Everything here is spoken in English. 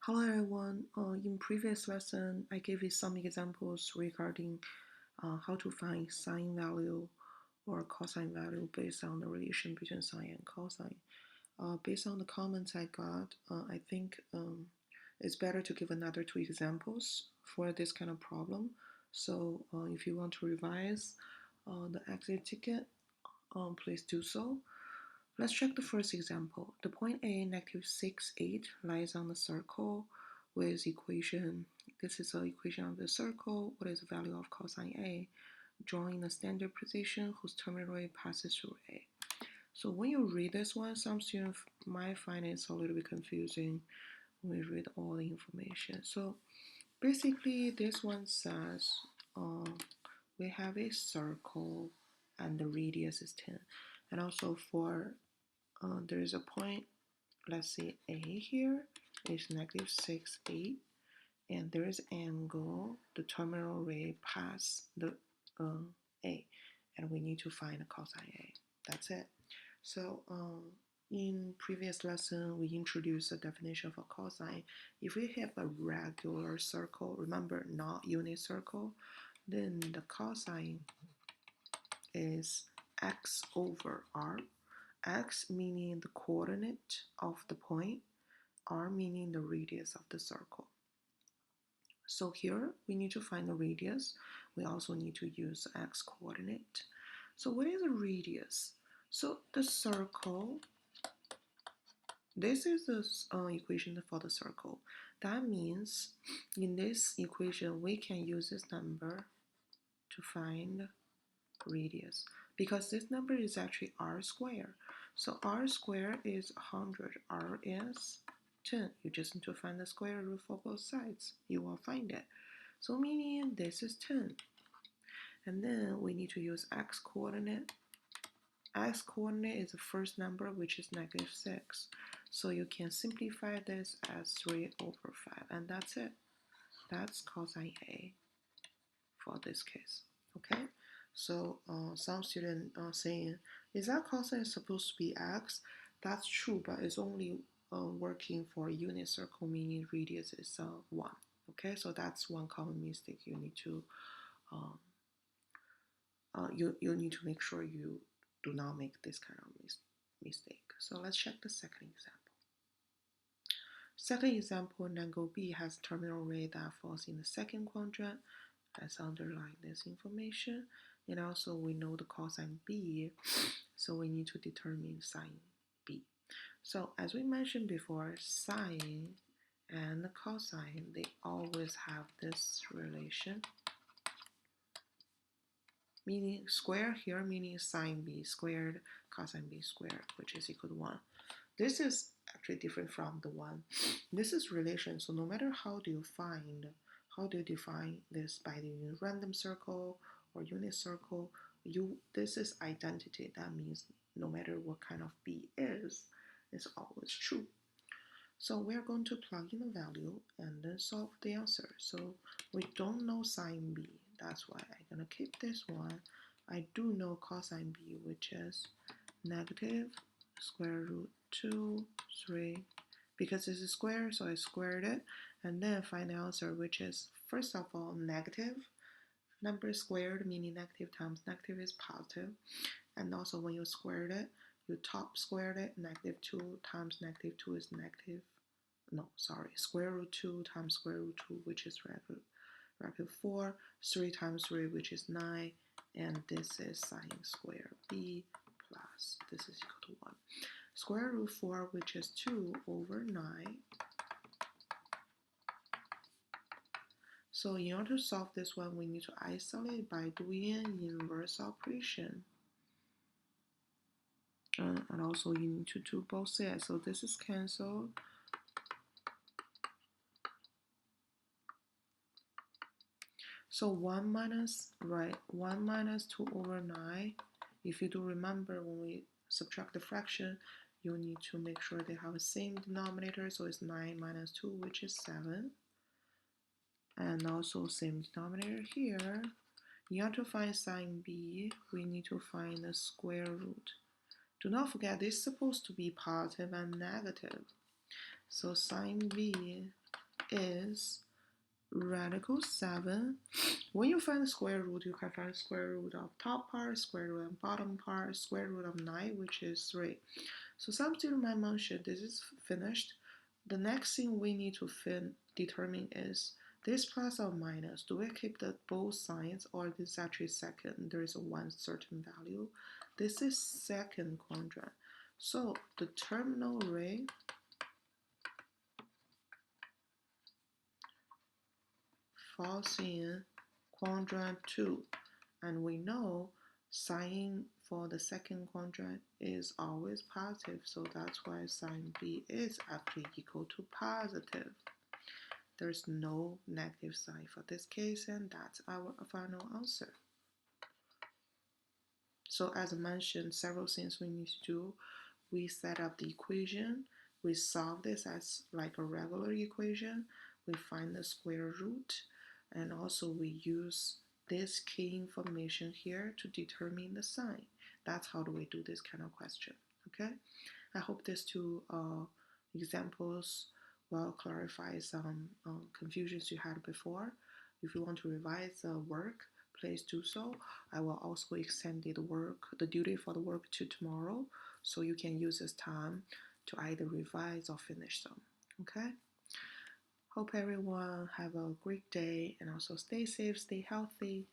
Hello everyone. In previous lesson, I gave you some examples regarding how to find sine value or cosine value based on the relation between sine and cosine. Based on the comments I got, I think it's better to give another two examples for this kind of problem. So if you want to revise the exit ticket, please do so. Let's check the first example. The point A, negative 6, 8, lies on the circle with equation. This is the equation of the circle. What is the value of cosine A? Drawing a standard position whose terminal ray passes through A. So when you read this one, some students might find it's a little bit confusing when we read all the information. So basically, this one says we have a circle and the radius is 10. And also for there is a point, let's say A here is negative 6, 8, and there is angle, the terminal ray pass the A, and we need to find the cosine A. That's it. So in previous lesson, we introduced the definition of a cosine. If we have a regular circle, remember not unit circle, then the cosine is x over r. X meaning the coordinate of the point, r meaning the radius of the circle. So here we need to find the radius. We also need to use x coordinate. So what is a radius? So the circle, this is the equation for the circle. That means in this equation we can use this number to find radius, because this number is actually r squared. So r squared is 100, r is 10. You just need to find the square root for both sides. You will find it. So meaning this is 10. And then we need to use x coordinate. X coordinate is the first number, which is negative 6. So you can simplify this as 3 over 5. And that's it. That's cosine A for this case. Okay? So some students are saying, is that cosine supposed to be x? That's true, but it's only working for a unit circle, meaning radius is 1. Okay, so that's one common mistake you need to you need to make sure you do not make this kind of mistake. So let's check the second example. Second example, an angle B has terminal ray that falls in the second quadrant. Let's underline this information. And also we know the cosine B, so we need to determine sine B. So as we mentioned before, sine and cosine, they always have this relation. Meaning square here, meaning sine B squared, cosine B squared, which is equal to 1. This is actually different from the one. This is relation, so no matter how do you define this by the random circle or unit circle, this is identity. That means no matter what kind of B is, it's always true. So we're going to plug in the value and then solve the answer. So we don't know sine B. That's why I'm going to keep this one. I do know cosine B, which is negative square root 2, 3. Because this is square, so I squared it. And then find the answer, which is, first of all, negative. Number squared, meaning negative times negative is positive. And also when you squared it, you top squared it. Negative 2 times negative 2 is negative. No, sorry. Square root 2 times square root 2, which is negative 4. 3 times 3, which is 9. And this is sine square B plus, this is equal to 1. Square root 4, which is 2 over 9. So in order to solve this one, we need to isolate by doing an inverse operation. And also you need to do both sides. So this is cancelled. So 1 minus 2 over 9. If you do remember, when we subtract the fraction, you need to make sure they have the same denominator. So it's 9 minus 2, which is 7. And also same denominator here. In order to find sine B, we need to find the square root. Do not forget, this is supposed to be positive and negative. So sine B is radical 7. When you find the square root, you can find the square root of top part, square root of bottom part, square root of 9, which is 3. So substitute my mention, this is finished. The next thing we need to determine is this plus or minus. Do we keep the both signs, or this is actually second? There is one certain value. This is second quadrant. So the terminal rate falls in quadrant 2. And we know sign for the second quadrant is always positive, so that's why sign B is actually equal to positive. There's no negative sign for this case, and that's our final answer. So as I mentioned, several things we need to do. We set up the equation, we solve this as like a regular equation, we find the square root, and also we use this key information here to determine the sign. That's how do we do this kind of question, okay? I hope these two examples will clarify some confusions you had before. If you want to revise the work, please do so. I will also extend the due date for the work to tomorrow, so you can use this time to either revise or finish them. Okay? Hope everyone have a great day and also stay safe, stay healthy.